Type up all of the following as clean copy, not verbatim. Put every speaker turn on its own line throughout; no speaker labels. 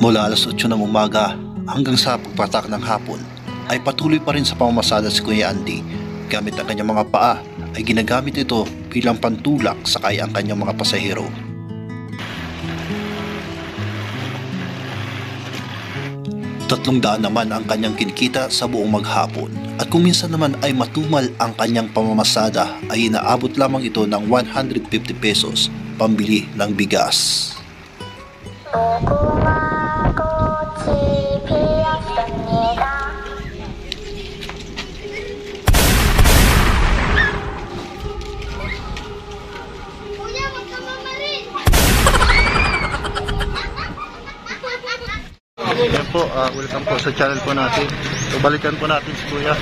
Mula alas 8 ng umaga hanggang sa pagpatak ng hapon ay patuloy pa rin sa pamamasada si Kuya Andy. Gamit ang kanyang mga paa ay ginagamit ito bilang pantulak sakay ang kanyang mga pasahero. ₱300 naman ang kanyang kinikita sa buong maghapon at kung minsan naman ay matumal ang kanyang pamamasada ay inaabot lamang ito ng 150 pesos pambili ng bigas. Yan po, welcome po sa channel po natin. So balikan po natin si Kuya.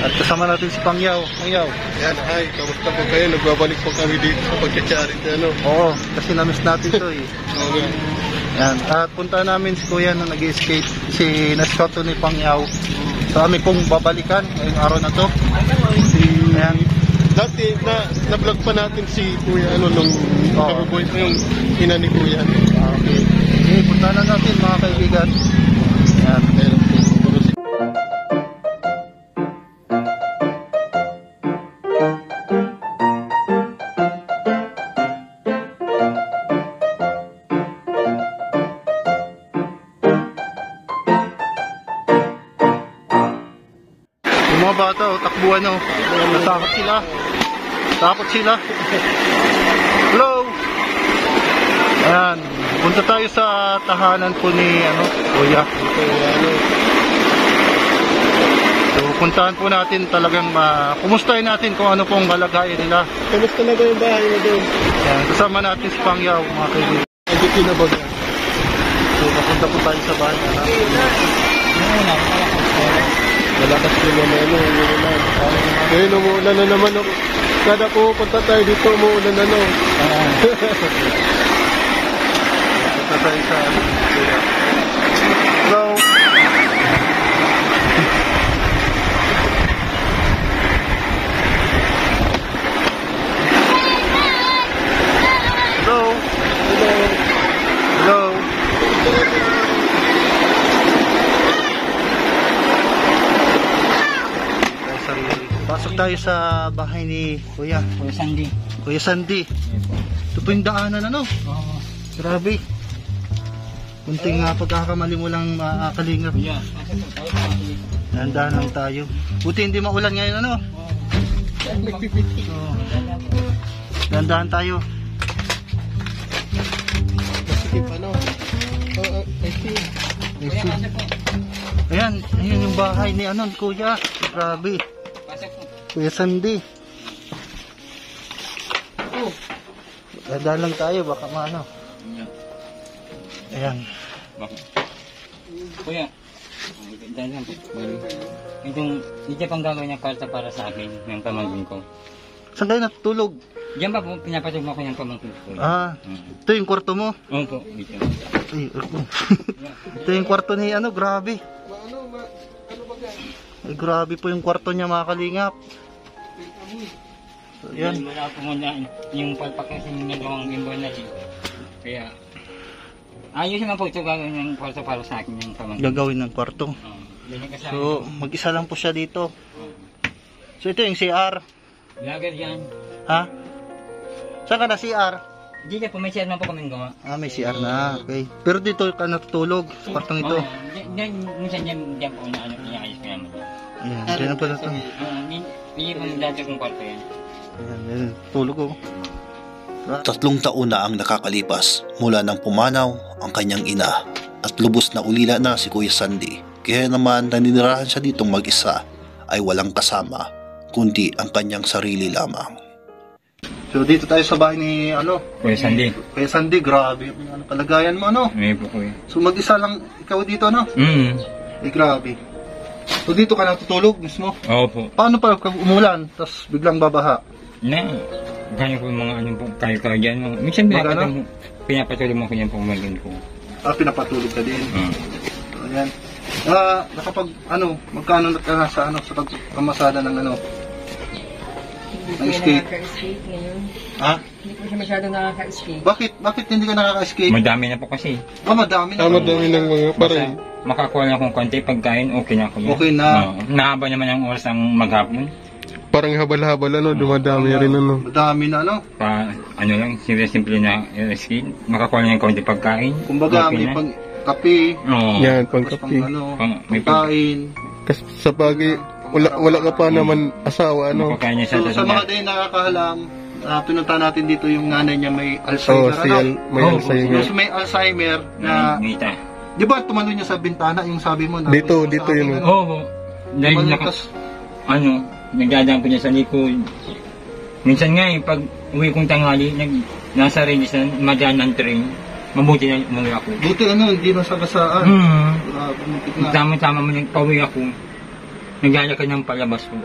At kasama natin si Pangyaw. Pangyaw.
Yan, hi, kamusta po kayo? Nagbabalik po kami dito sa pagka-charity, ano?
Oo, kasi na-miss natin to eh. Yan, at punta namin si Kuya na nag-escape. Si Nascoto ni Pangyaw. So kami pong babalikan ngayong araw na to. Yan.
Dati, na-vlog pa natin si Kuya, ano, nung kabuboy pa yung ina ni Kuya.
Okay. Okay, punta na natin mga kaibigan. Yan. Yung mga bata, takbuhan o. Natakot sila. Takot sila. Hello! Ayan. Punta tayo sa tahanan po ni Kuya. So puntahan po natin talagang kumustahin natin kung ano pong kalagayan nila.
Kamusta na ba yung bahay mo doon?
Ayan. Kasama natin si Pangyaw mga kaibigan.
Andito na ba?
So papunta po tayo sa bahay na
Malakas ko naman, umuulan. Ngayon, umuulan na naman. Kada pupunta tayo dito, umuulan na, no?
Punta tayo sa Kuya. Hello! Hello! Hello! Pasok tayo sa bahay ni Kuya.
Kuya Sandy.
Kuya Sandy. Ito po yung daanan, ano?
Oo.
Grabe. Kunting pagkakamali mo lang makakalingap.
Yeah.
Dahan lang tayo. Buti hindi maulan ngayon, ano? Oo. Dahan tayo.
Sige pa, no? I see.
Ayan, ayan yung bahay ni Kuya. Grabe. Kuya Sandy. Dahan lang tayo, baka maano. Ayan.
Kuya, dahil lang po. Ito pang gagawin niya para sa akin, yung pamangkin ko.
Saan kayo natutulog?
Diyan ba po, pinapatulog ako yung pamangkin ko.
Ito yung kwarto mo?
Oo po, dito.
Ay, ito yung kwarto ni grabe. Ay, grabe po yung kwarto niya mga kalingap. So, yan.
Wala po muna yung pagpakasin ng dalawang gimbal na dito. Kaya, ayos naman po ito gagawin ng kwarto para sa akin yung pamangkin.
Gagawin ng kwarto. So, mag-isa lang po siya dito. So, ito yung CR.
Lager yan.
Ha? Saan ka na CR?
Dito po, may CR naman po kami gawa.
May CR na. Okay. Pero dito ka natutulog sa kwartong ito.
Minsan dyan po na inaayos ko naman.
Ayan, dyan na pala ito.
Hindi po dati kong kwarto yan.
Ayan, tulog ko. 3 taon na ang nakakalipas mula nang pumanaw ang kanyang ina at lubos na ulila na si Kuya Sandy. Kaya naman naninirahan siya ditong mag-isa ay walang kasama kundi ang kanyang sarili lamang. So dito tayo sa bahay ni
Kuya Sandy.
Kuya Sandy, grabe yung kalagayan mo,
May po, Kuya.
So mag-isa lang ikaw dito, grabe. So dito ka natutulog mismo?
Oo po.
Paano pa pag umulan tapos biglang babaha?
Kaya ko mga po kayo dyan. Minsan pinapatulog mo ko yan po magiging ko.
Pinapatulog ka din. So yan. Nakapag magkano ka na sa sa pagpamasada ng
Hindi po
Ang
siya
escape.
nakaka-escape ngayon.
Ha?
Hindi po siya masyado nakaka-escape.
Bakit hindi ka nakaka-escape?
Madami na po kasi.
Madami na.
Madami ng mga pare.
Basta makakuha lang akong konti pagkain, okay na ako yan.
Okay na.
Oo. Nahaba naman ang oras ang maghapon.
Parang habal-habal ano, dumadami rin ano.
Madami na, ano?
Ano lang, simple na skin. Makakuha lang ng konti pagkain.
Kumbaga,
okay
may
na.
pang kape,
Oo.
Yan,
tapos
pangkapi.
May pag-
pagkain.
Kasi sa bagay, wala ka pa naman asawa ano.
Makakuha niya
So, sa mga day nakakahalam, pinunta natin dito yung nanay niya may
Oo,
Alzheimer,
may
Oh,
Alzheimer.
Yung may Alzheimer na,
Ngita.
di ba tumalo niya sa bintana yung sabi mo? Na,
Dito yun.
Oo. Dahil nagdadaan ko niya sa likod. Minsan nga pag uwi kong tanghali, nasa Renisan, madaan ng train. Mabuti na umuwi ako.
Buti hindi nasagasaan. Bumutik na.
Tama-tama mo pauwi ako. Naglalakad ng palabas ko.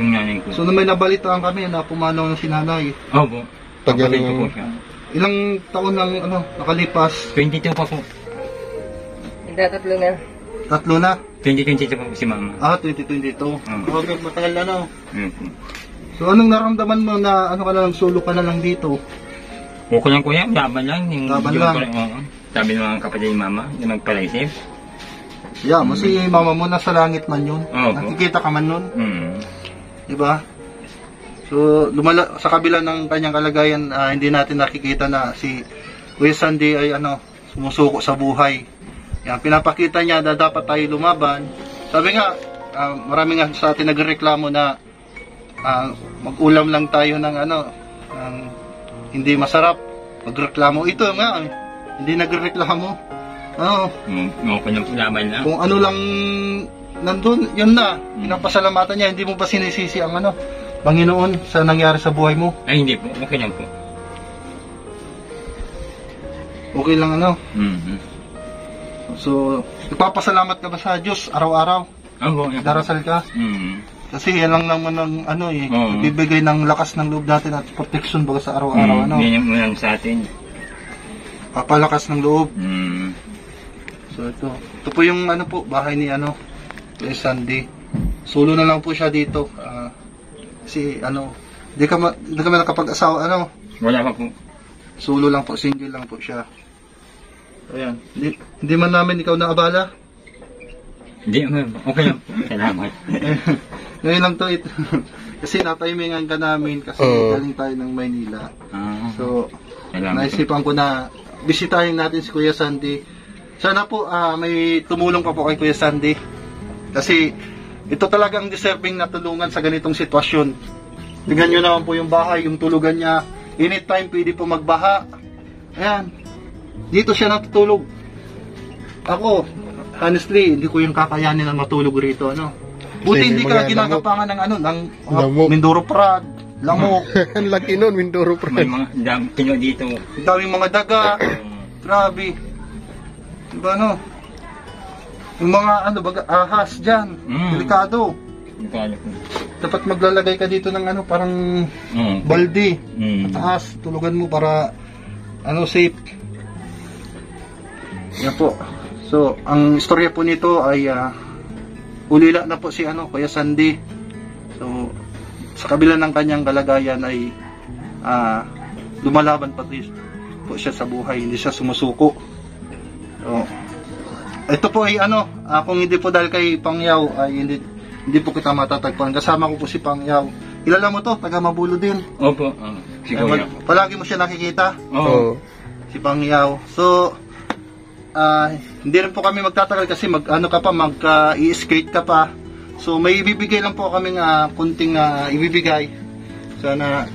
Yung nanay ko.
So, may nabalitaan kami na pumanaw ng sinanay.
Opo.
Tagal
Kapatid ko
ng-
po siya.
Ilang taon nang nakalipas?
22 pa po.
Nagtatatlo na.
3 na?
2022 pa po si mama.
2022.
Hmm.
Okay, matagal na, no?
Mm.
So, anong naramdaman mo na ka na lang, solo ka na lang dito?
Okay lang kuya, laban lang.
Laban lang.
Oo. Sabi ng mga kapatid ni mama, na magpalaisip.
Yeah, si mama mo nasa langit man yun.
Oo.
Nakikita ka man nun.
Mm.
Diba? So, sa kabila ng kanyang kalagayan, hindi natin nakikita na si Kuya Sandy ay sumusuko sa buhay. Yan, pinapakita niya na dapat tayo lumaban. Sabi nga, marami nga sa atin nagreklamo na mag-ulam lang tayo ng ng hindi masarap. Magreklamo. Ito nga, hindi nagreklamo.
Okay lang po, laban lang.
Kung ano lang nandun, yun na. Pinapasalamatan niya, hindi mo pa sinisisi ang Panginoon sa nangyari sa buhay mo.
Ay hindi po, okay lang po.
Okay lang
Mm-hmm.
So, nagpapasalamat ka ba sa Diyos araw-araw? Darasal ka?
Mm-hmm.
Kasi yan lang naman ang
Oo.
bibigay ng lakas ng loob natin at protection baga sa araw-araw.
Yan mo lang sa atin.
Papalakas ng loob.
Mm.
So ito po yung bahay ni Kuya Sandy. Solo na lang po siya dito. Kasi di kami nakapag-asawa
Wala pa po.
Solo lang po, single lang po siya. Ayan. Hindi man namin ikaw naabala.
Hindi, okay lang po. Salamat.
Ngayon lang to kasi natimingan ka namin kasi galing tayo ng Maynila. So,
Salamat.
naisipan ko na bisitahin natin si Kuya Sandy. Sana po may tumulong pa po kay Kuya Sandy. Kasi ito talagang deserving na tulungan sa ganitong sitwasyon. Tingnan nyo naman po yung bahay, yung tulugan niya. Anytime pwede po magbaha. Ayan. Dito siya natutulog. Ako, honestly, hindi ko yung kakayanin na matulog rito. Buti hindi ka ginagapangan ng
Lamok.
Mindoro Prad, lamok.
Ang laki nun, Mindoro
May
Pride.
mga pino dito.
Ang daming mga daga. Grabe. Diba yung mga ahas dyan. Delikado.
Delikado po.
Dapat maglalagay ka dito ng parang balde. Taas, tulugan mo para safe. Yan po. So, ang istorya po nito ay ulila na po si Kuya Sandy. So, sa kabila ng kanyang kalagayan ay lumalaban pati po siya sa buhay, hindi siya sumusuko. So, ito po ay kung hindi po dahil kay Pangyaw ay hindi po kita matatagpuan. Kasama ko po si Pangyaw. Kilala mo to, taga Mabulo din.
Opo. Siguro.
Palagi mo siya nakikita.
Oo.
Si Pangyaw. So, hindi rin po kami magtatagal kasi i-skate ka pa. So, may ibibigay lang po kaming kunting ibibigay. Sana,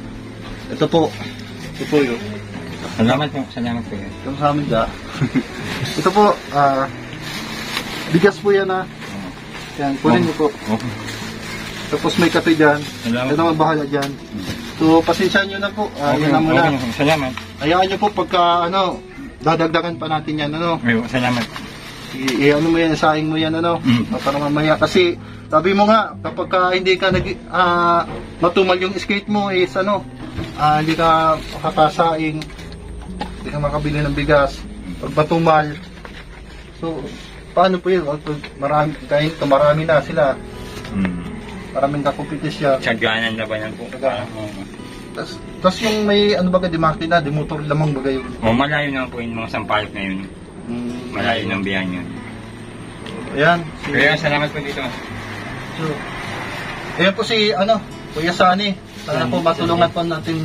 ito po yun.
Salamat po. Salamat po.
Ito sa amin ka. Ito po, bigas po yan Yan, kunin niyo po.
Okay.
Tapos may kape dyan.
Salamat.
Ito naman bahala dyan. So, pasensyahan nyo na po. Yan na muna.
Okay. Salamat.
Hayaan nyo po pagka, dadagdagan pa natin yan,
Salamat.
mo yan, saing mo yan, para mamaya. Kasi, sabi mo nga, kapag hindi ka matumal yung skate mo, is hindi ka makakasaing, hindi ka makabili ng bigas. Pag matumal, so, paano po yun? Kahit marami na sila. Maraming kakompetisyon.
Sagyanan na ba yan po?
Sagyanan. Tapos yung may ano baga di makina, di motor lamang baga yun.
Malayo naman po yung mga sampalit na yun. Malayo ng biyan yun.
Ayan.
Kaya salamat po dito.
So, ayan po si Kuya Sunny. Sana po matulungan po natin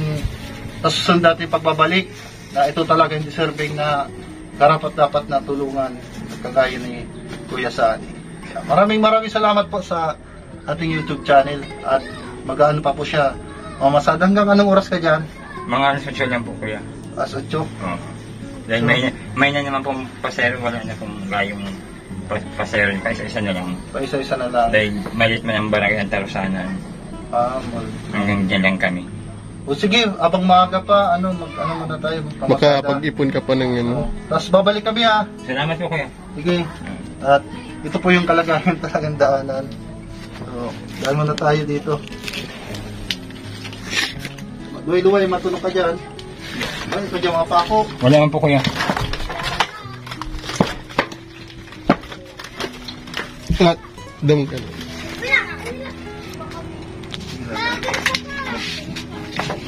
sa susunod natin pagbabalik na ito talaga yung deserving na karapat dapat na tulungan kagaya ni Kuya Sunny. Maraming salamat po sa ating YouTube channel at mag-ano pa po siya. Mamasada hanggang anong oras ka dyan?
Mga alas 8 lang po kuya.
Alas 8?
Oo. Dahil may na naman pong pasero, wala na pong gayong pasero, paisa-isa na lang.
Paisa-isa na lang.
Dahil malit man ang barangay ang tarusanan. Hanggang dyan lang kami.
O sige, abang maaga pa, mag-ano muna tayo.
Makapag-ipon ka pa ng ano.
Tapos babalik kami ha.
Salamat po kuya.
Sige. At ito po yung kalagayan talagang daanan. So, dahil muna tayo dito. Luway-luway, matulog ka dyan. Ay, ka dyan mga pako.
Wala naman po kuya.
At, dam ka na.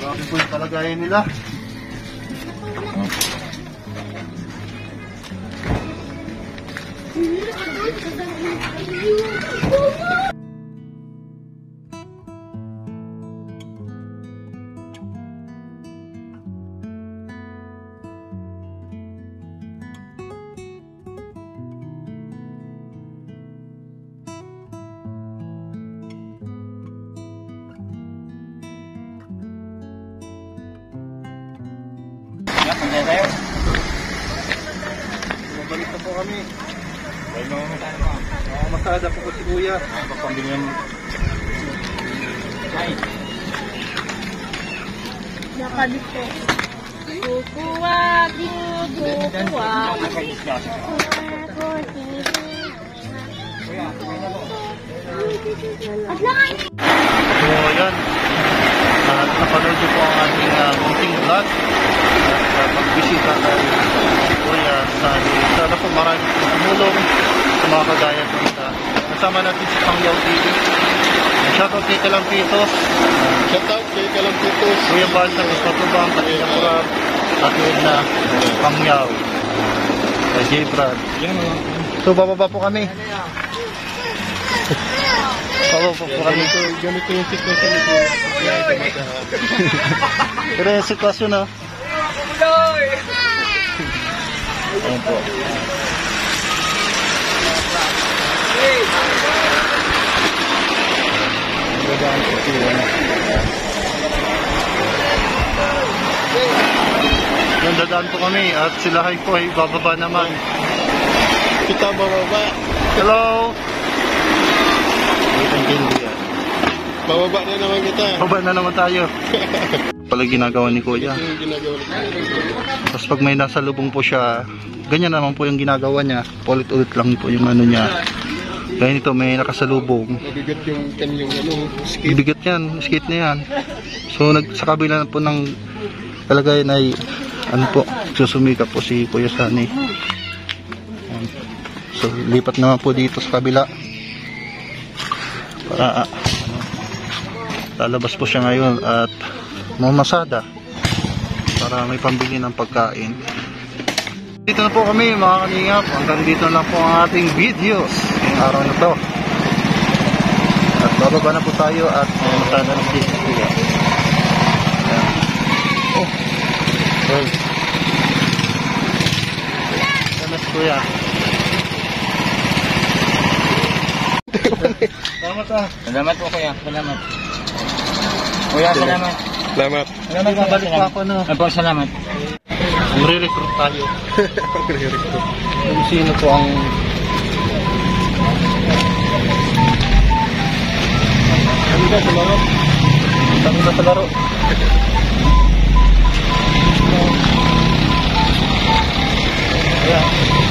Grabe po yung kalagayan nila. Bumalik na po kami.
Dahil mamamasada po.
Masada po si Kuya.
Pagpambili ng... Ay!
Nakadito. Kukuha, kukuha.
So, ayan. Napanood niyo po ang ating meeting vlog. At magbisita kay Kuya Sunny. Sana po marami po tumulong sa mga kagaya po ito. Kasama natin si Pangyaw TV. Shoutout kay Kalampitos.
Shoutout kay Kalampitos.
Kuya Bal sa Patubang, Katina Purab, at Edna, Pangyaw. Kay J. Brad. So, bababa po kami. Bababa po kami.
Ganito yung sitwasyon ni Kuya.
Pero yung sitwasyon na. Ayan po. Yan, dadaan po kami at sila ay po ay bababa naman.
Kita bababa.
Hello! Ang hindi yan.
Bababa na naman kita.
Baba na naman tayo. Pala ginagawa ni Kuya.
Ito yung ginagawa ni Kuya.
Tapos pag may nasa lubong po siya, ganyan naman po yung ginagawa niya. Ulit-ulit lang po yung ano niya. Kaya nito may nakasalubong.
Mabigat yung kanyang skate.
Bigat yan, skate na yan. So sa kabila po ng kalagayan ay susumikap po si Kuya Sunny. So lipat naman po dito sa kabila. Para lalabas po siya ngayon at mamasada para may pambili ng pagkain. Dito na po kami mga kalingap. Hanggang dito lang po ang ating videos ngayong araw na to. At bababa na po tayo at mamasada ng dito Kuya. Oh. Well. Salamat Kuya. Salamat ah.
Salamat po kuya. Salamat. Kuya, salamat.
Salamat.
Salamat na balik pa ako no.
Apo, salamat.
Re-recruit tayo.
Re-recruit.
Kung sino po ang ano ba sa laro? Ano ba sa laro? Ayan.